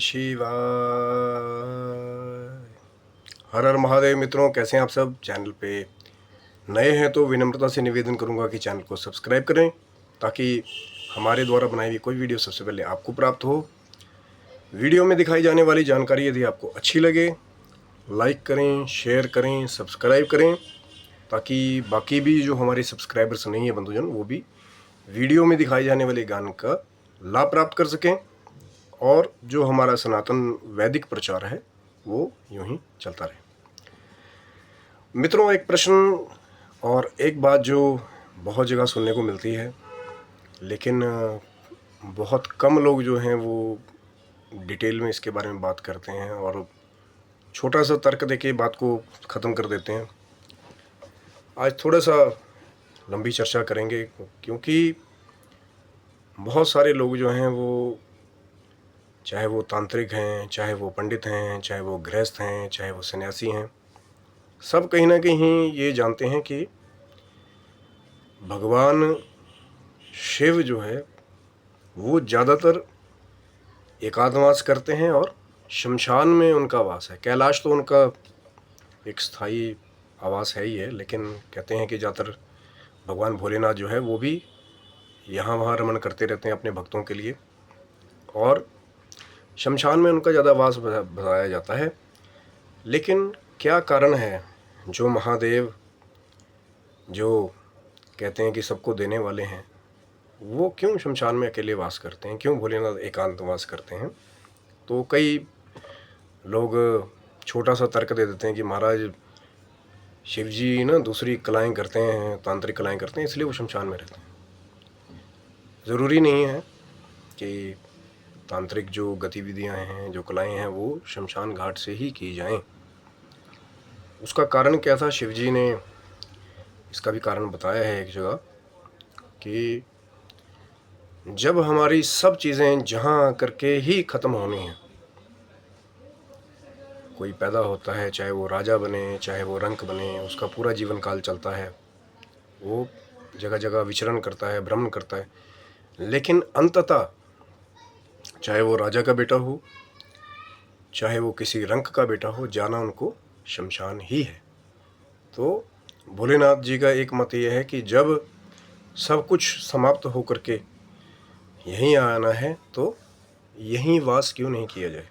शिवाय। हर हर महादेव। मित्रों, कैसे हैं आप सब? चैनल पे नए हैं तो विनम्रता से निवेदन करूंगा कि चैनल को सब्सक्राइब करें ताकि हमारे द्वारा बनाई हुई कोई वीडियो सबसे पहले आपको प्राप्त हो। वीडियो में दिखाई जाने वाली जानकारी यदि आपको अच्छी लगे, लाइक करें, शेयर करें, सब्सक्राइब करें ताकि बाकी भी जो हमारे सब्सक्राइबर्स नहीं है बंधुजन, वो भी वीडियो में दिखाई जाने वाले ज्ञान का लाभ प्राप्त कर सकें और जो हमारा सनातन वैदिक प्रचार है वो यूं ही चलता रहे। मित्रों, एक प्रश्न और एक बात जो बहुत जगह सुनने को मिलती है, लेकिन बहुत कम लोग जो हैं वो डिटेल में इसके बारे में बात करते हैं और छोटा सा तर्क देके बात को ख़त्म कर देते हैं। आज थोड़ा सा लंबी चर्चा करेंगे क्योंकि बहुत सारे लोग जो हैं वो, चाहे वो तांत्रिक हैं, चाहे वो पंडित हैं, चाहे वो गृहस्थ हैं, चाहे वो सन्यासी हैं, सब कहीं ना कहीं ये जानते हैं कि भगवान शिव जो है वो ज़्यादातर एकांतवास करते हैं और शमशान में उनका वास है। कैलाश तो उनका एक स्थायी आवास है ही है, लेकिन कहते हैं कि ज़्यादातर भगवान भोलेनाथ जो है वो भी यहाँ वहाँ रमण करते रहते हैं अपने भक्तों के लिए और शमशान में उनका ज़्यादा वास बताया जाता है। लेकिन क्या कारण है जो महादेव जो कहते हैं कि सबको देने वाले हैं, वो क्यों शमशान में अकेले वास करते हैं, क्यों भोलेनाथ एकांत वास करते हैं? तो कई लोग छोटा सा तर्क दे देते हैं कि महाराज शिव जी ना दूसरी कलाएं करते हैं, तांत्रिक कलाएं करते हैं, इसलिए वो शमशान में रहते हैं। ज़रूरी नहीं है कि तांत्रिक जो गतिविधियां हैं, जो कलाएं हैं, वो शमशान घाट से ही की जाएं। उसका कारण क्या था? शिव जी ने इसका भी कारण बताया है एक जगह कि जब हमारी सब चीज़ें जहाँ करके ही ख़त्म होनी हैं, कोई पैदा होता है, चाहे वो राजा बने, चाहे वो रंक बने, उसका पूरा जीवन काल चलता है, वो जगह जगह विचरण करता है, भ्रमण करता है, लेकिन अंततः चाहे वो राजा का बेटा हो, चाहे वो किसी रंक का बेटा हो, जाना उनको शमशान ही है। तो भोलेनाथ जी का एक मत ये है कि जब सब कुछ समाप्त हो करके यहीं आना है तो यहीं वास क्यों नहीं किया जाए।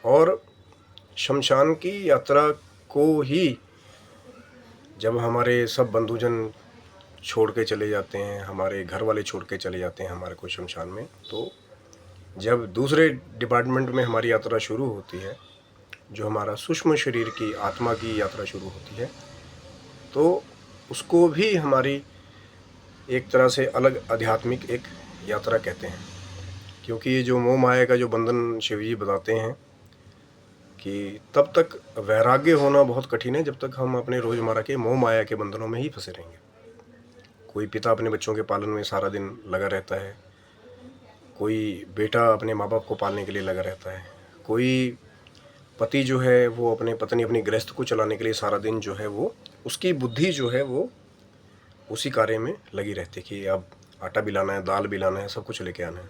और शमशान की यात्रा को ही जब हमारे सब बंधुजन छोड़ के चले जाते हैं, हमारे घर वाले छोड़ के चले जाते हैं हमारे को शमशान में, तो जब दूसरे डिपार्टमेंट में हमारी यात्रा शुरू होती है, जो हमारा सूक्ष्म शरीर की आत्मा की यात्रा शुरू होती है, तो उसको भी हमारी एक तरह से अलग आध्यात्मिक एक यात्रा कहते हैं। क्योंकि ये जो मोह माया का जो बंधन शिव जी बताते हैं कि तब तक वैराग्य होना बहुत कठिन है जब तक हम अपने रोज़मर्रा के मोह माया के बंधनों में ही फंसे रहेंगे। कोई पिता अपने बच्चों के पालन में सारा दिन लगा रहता है, कोई बेटा अपने माँ बाप को पालने के लिए लगा रहता है, कोई पति जो है वो अपने पत्नी अपनी गृहस्थ को चलाने के लिए सारा दिन जो है वो उसकी बुद्धि जो है वो उसी कार्य में लगी रहती है कि अब आटा भी लाना है, दाल भी लाना है, सब कुछ लेके आना है।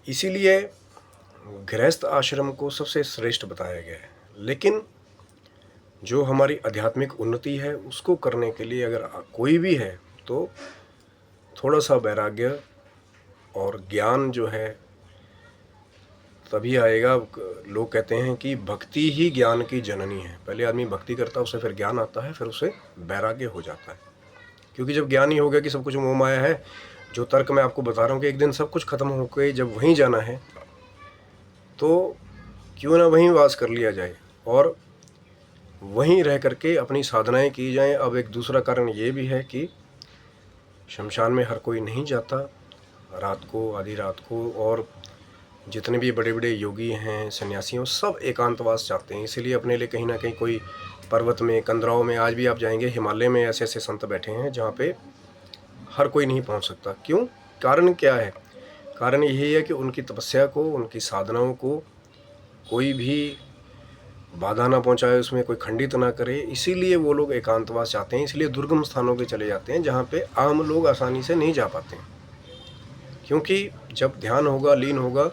इसीलिए गृहस्थ आश्रम को सबसे श्रेष्ठ बताया गया है। लेकिन जो हमारी आध्यात्मिक उन्नति है उसको करने के लिए अगर कोई भी है तो थोड़ा सा वैराग्य और ज्ञान जो है तभी आएगा। लोग कहते हैं कि भक्ति ही ज्ञान की जननी है। पहले आदमी भक्ति करता है, उससे फिर ज्ञान आता है, फिर उसे वैराग्य हो जाता है। क्योंकि जब ज्ञान ही हो गया कि सब कुछ मोह माया है, जो तर्क मैं आपको बता रहा हूँ कि एक दिन सब कुछ ख़त्म होकर जब वहीं जाना है तो क्यों ना वहीं वास कर लिया जाए और वहीं रह करके अपनी साधनाएं की जाएं। अब एक दूसरा कारण ये भी है कि शमशान में हर कोई नहीं जाता रात को, आधी रात को, और जितने भी बड़े बड़े योगी हैं, सन्यासी हैं, सब एकांतवास चाहते हैं। इसीलिए अपने लिए कहीं ना कहीं कोई पर्वत में, कंदराओं में, आज भी आप जाएंगे हिमालय में ऐसे ऐसे संत बैठे हैं जहाँ पे हर कोई नहीं पहुँच सकता। क्यों? कारण क्या है? कारण यही है कि उनकी तपस्या को, उनकी साधनाओं को कोई भी बाधा ना पहुंचाए, उसमें कोई खंडित ना करे। इसीलिए वो लोग एकांतवास चाहते हैं। इसलिए दुर्गम स्थानों पे चले जाते हैं जहाँ पे आम लोग आसानी से नहीं जा पाते हैं। क्योंकि जब ध्यान होगा, लीन होगा,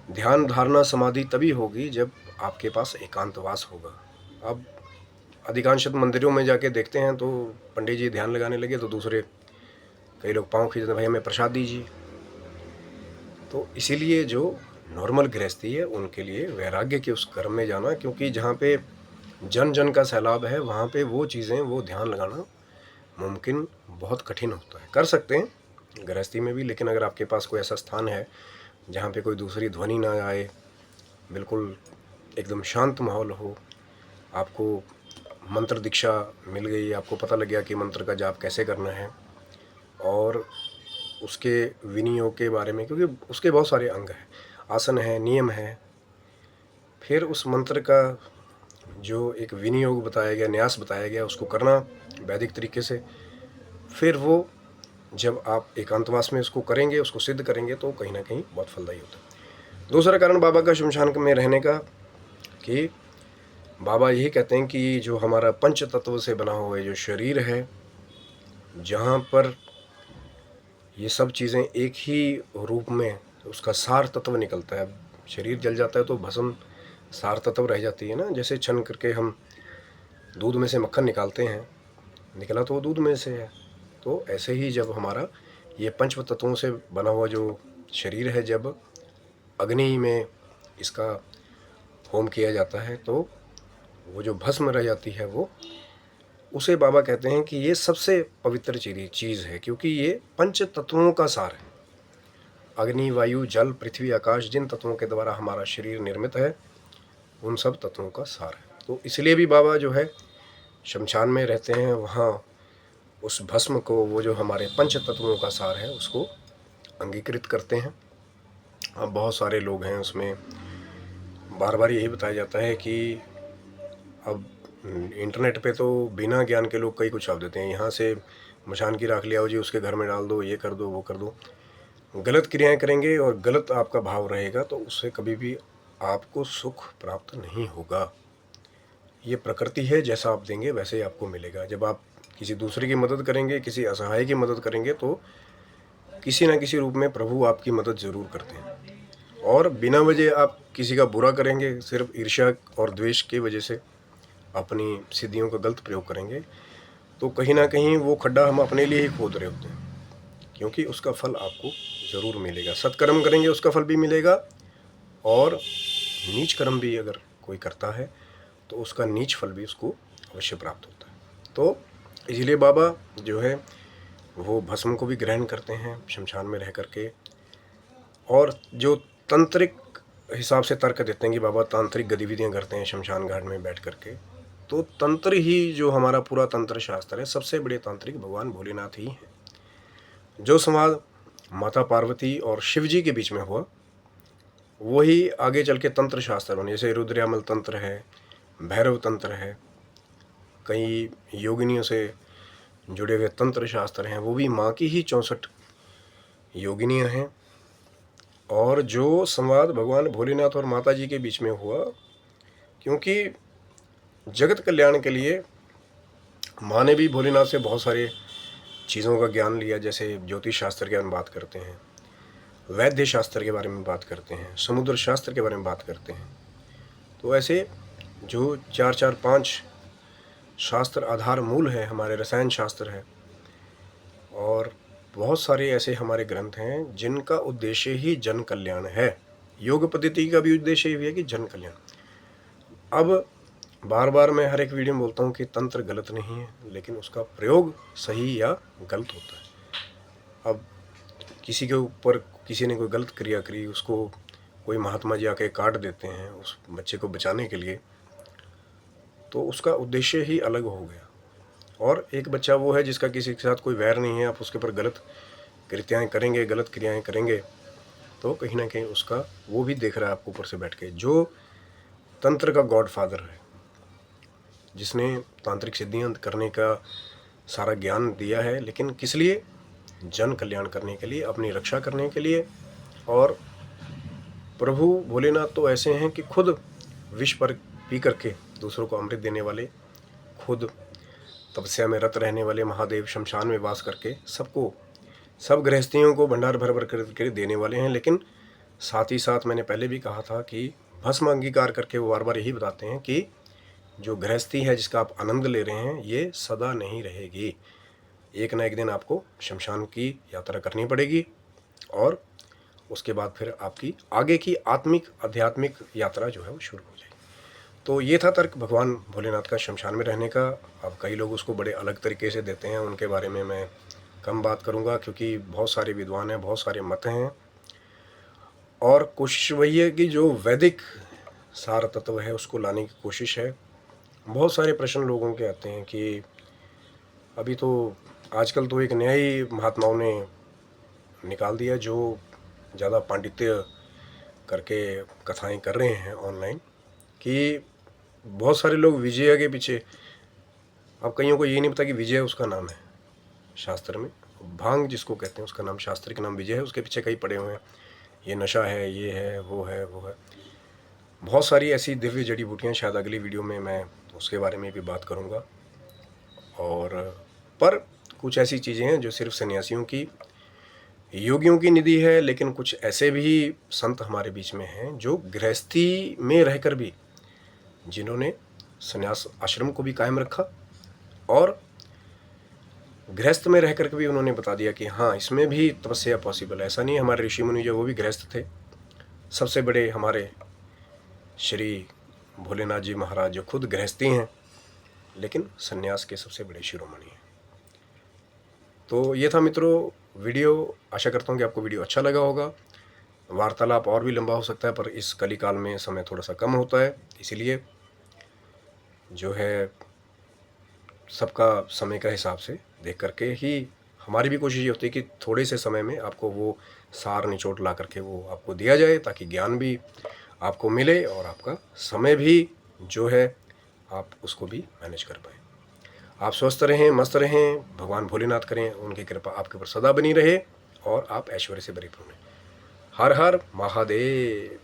ध्यान धारणा समाधि तभी होगी जब आपके पास एकांतवास होगा। अब अधिकांश मंदिरों में जाके देखते हैं तो पंडित जी ध्यान लगाने लगे तो दूसरे कई लोग पाँव खींचते, भाई हमें प्रसाद दीजिए। तो इसीलिए जो नॉर्मल गृहस्थी है उनके लिए वैराग्य के उस कर्म में जाना, क्योंकि जहाँ पे जन जन का सैलाब है वहाँ पे वो चीज़ें, वो ध्यान लगाना मुमकिन बहुत कठिन होता है। कर सकते हैं गृहस्थी में भी, लेकिन अगर आपके पास कोई ऐसा स्थान है जहाँ पे कोई दूसरी ध्वनि ना आए, बिल्कुल एकदम शांत माहौल हो, आपको मंत्र दीक्षा मिल गई, आपको पता लग गया कि मंत्र का जाप कैसे करना है और उसके विनियोग के बारे में, क्योंकि उसके बहुत सारे अंग हैं, आसन है, नियम है, फिर उस मंत्र का जो एक विनियोग बताया गया, न्यास बताया गया, उसको करना वैदिक तरीके से, फिर वो जब आप एकांतवास में उसको करेंगे, उसको सिद्ध करेंगे तो कहीं ना कहीं बहुत फलदायी होता है। दूसरा कारण बाबा का शमशान में रहने का कि बाबा यही कहते हैं कि जो हमारा पंच तत्व से बना हुआ जो शरीर है, जहाँ पर ये सब चीज़ें एक ही रूप में उसका सार तत्व निकलता है। शरीर जल जाता है तो भस्म सार तत्व रह जाती है ना, जैसे छन करके हम दूध में से मक्खन निकालते हैं, निकला तो वो दूध में से है। तो ऐसे ही जब हमारा ये पंच तत्वों से बना हुआ जो शरीर है, जब अग्नि में इसका होम किया जाता है तो वो जो भस्म रह जाती है, वो उसे बाबा कहते हैं कि ये सबसे पवित्र चीज़ है, क्योंकि ये पंच तत्वों का सार है। अग्नि, वायु, जल, पृथ्वी, आकाश, जिन तत्वों के द्वारा हमारा शरीर निर्मित है, उन सब तत्वों का सार है। तो इसलिए भी बाबा जो है शमशान में रहते हैं, वहाँ उस भस्म को, वो जो हमारे पंच तत्वों का सार है, उसको अंगीकृत करते हैं। अब बहुत सारे लोग हैं उसमें, बार बार यही बताया जाता है कि अब इंटरनेट पे तो बिना ज्ञान के लोग कई कुछ छाप देते हैं, यहाँ से मशान की राख ले आओ जी, उसके घर में डाल दो, ये कर दो, वो कर दो। गलत क्रियाएं करेंगे और गलत आपका भाव रहेगा तो उससे कभी भी आपको सुख प्राप्त नहीं होगा। ये प्रकृति है, जैसा आप देंगे वैसे ही आपको मिलेगा। जब आप किसी दूसरे की मदद करेंगे, किसी असहाय की मदद करेंगे, तो किसी न किसी रूप में प्रभु आपकी मदद ज़रूर करते हैं। और बिना वजह आप किसी का बुरा करेंगे, सिर्फ ईर्ष्या और द्वेष की वजह से अपनी सिद्धियों का गलत प्रयोग करेंगे, तो कहीं ना कहीं वो खड्डा हम अपने लिए ही खोद रहे होते हैं, क्योंकि उसका फल आपको ज़रूर मिलेगा। सत्कर्म करेंगे उसका फल भी मिलेगा, और नीच कर्म भी अगर कोई करता है तो उसका नीच फल भी उसको अवश्य प्राप्त होता है। तो इसलिए बाबा जो है वो भस्म को भी ग्रहण करते हैं शमशान में रह करके। और जो तंत्रिक हिसाब से तर्क देते हैं कि बाबा तांत्रिक गतिविधियां करते हैं शमशान घाट में बैठ करके, तो तंत्र ही जो हमारा पूरा तंत्र शास्त्र है, सबसे बड़े तांत्रिक भगवान भोलेनाथ ही हैं। जो संवाद माता पार्वती और शिव जी के बीच में हुआ, वही आगे चल के तंत्र शास्त्र बने। जैसे रुद्रयामल तंत्र है, भैरव तंत्र है, कई योगिनियों से जुड़े हुए तंत्र शास्त्र हैं, वो भी माँ की ही 64 योगिनियाँ हैं। और जो संवाद भगवान भोलेनाथ और माता जी के बीच में हुआ, क्योंकि जगत कल्याण के लिए माँ ने भी भोलेनाथ से बहुत सारे चीज़ों का ज्ञान लिया। जैसे ज्योतिष शास्त्र के बारे में बात करते हैं, वैद्य शास्त्र के बारे में बात करते हैं, समुद्र शास्त्र के बारे में बात करते हैं। तो ऐसे जो 4-4-5 शास्त्र आधार मूल है, हमारे रसायन शास्त्र है, और बहुत सारे ऐसे हमारे ग्रंथ हैं जिनका उद्देश्य ही जन कल्याण है। योग पद्धति का भी उद्देश्य ही है कि जन कल्याण। अब बार बार मैं हर एक वीडियो में बोलता हूँ कि तंत्र गलत नहीं है, लेकिन उसका प्रयोग सही या गलत होता है। अब किसी के ऊपर किसी ने कोई गलत क्रिया करी, उसको कोई महात्मा जी आके काट देते हैं उस बच्चे को बचाने के लिए, तो उसका उद्देश्य ही अलग हो गया। और एक बच्चा वो है जिसका किसी के साथ कोई वैर नहीं है, आप उसके ऊपर गलत कृत्याएँ करेंगे, गलत क्रियाएँ करेंगे, तो कहीं ना कहीं उसका वो भी देख रहा है आपको ऊपर से बैठ के। जो तंत्र का गॉडफादर है, जिसने तांत्रिक सिद्धियाँ करने का सारा ज्ञान दिया है, लेकिन किस लिए? जन कल्याण करने के लिए, अपनी रक्षा करने के लिए। और प्रभु भोलेनाथ तो ऐसे हैं कि खुद विष पर पी करके दूसरों को अमृत देने वाले, खुद तपस्या में रत रहने वाले महादेव शमशान में वास करके सबको, सब गृहस्थियों को भंडार भर भर करके देने वाले हैं। लेकिन साथ ही साथ मैंने पहले भी कहा था कि भस्म अंगीकार करके वो बार बार यही बताते हैं कि जो गृहस्थी है जिसका आप आनंद ले रहे हैं ये सदा नहीं रहेगी, एक ना एक दिन आपको शमशान की यात्रा करनी पड़ेगी और उसके बाद फिर आपकी आगे की आत्मिक आध्यात्मिक यात्रा जो है वो शुरू हो जाएगी। तो ये था तर्क भगवान भोलेनाथ का शमशान में रहने का। अब कई लोग उसको बड़े अलग तरीके से देते हैं, उनके बारे में मैं कम बात करूँगा क्योंकि बहुत सारे विद्वान हैं, बहुत सारे मत हैं और कोशिश वही है कि जो वैदिक सार तत्व है उसको लाने की कोशिश है। बहुत सारे प्रश्न लोगों के आते हैं कि अभी तो आजकल तो एक नया ही महात्माओं ने निकाल दिया जो ज़्यादा पांडित्य करके कथाएं कर रहे हैं ऑनलाइन, कि बहुत सारे लोग विजया के पीछे, अब कईयों को ये नहीं पता कि विजय उसका नाम है शास्त्र में, भांग जिसको कहते हैं उसका नाम शास्त्र के नाम विजय है, उसके पीछे कई पड़े हुए हैं, ये नशा है, ये है, वो है, वो है। बहुत सारी ऐसी दिव्य जड़ी बूटियाँ, शायद अगली वीडियो में मैं उसके बारे में भी बात करूँगा। और पर कुछ ऐसी चीज़ें हैं जो सिर्फ सन्यासियों की, योगियों की निधि है, लेकिन कुछ ऐसे भी संत हमारे बीच में हैं जो गृहस्थी में रहकर भी, जिन्होंने संन्यास आश्रम को भी कायम रखा और गृहस्थ में रहकर के भी उन्होंने बता दिया कि हाँ इसमें भी तपस्या पॉसिबल है। ऐसा नहीं है, हमारे ऋषि मुनि जो वो भी गृहस्थ थे। सबसे बड़े हमारे श्री भोलेनाथ जी महाराज जो खुद गृहस्थी हैं लेकिन सन्यास के सबसे बड़े शिरोमणि हैं। तो ये था मित्रों वीडियो, आशा करता हूँ कि आपको वीडियो अच्छा लगा होगा। वार्तालाप और भी लंबा हो सकता है पर इस कलिकाल में समय थोड़ा सा कम होता है, इसीलिए जो है सबका समय का हिसाब से देख करके ही हमारी भी कोशिश ये होती है कि थोड़े से समय में आपको वो सार निचोड़ ला करके वो आपको दिया जाए, ताकि ज्ञान भी आपको मिले और आपका समय भी जो है आप उसको भी मैनेज कर पाएँ। आप स्वस्थ रहें, मस्त रहें, भगवान भोलेनाथ करें उनकी कृपा आपके ऊपर सदा बनी रहे और आप ऐश्वर्य से परिपूर्ण रहें। हर हर महादेव।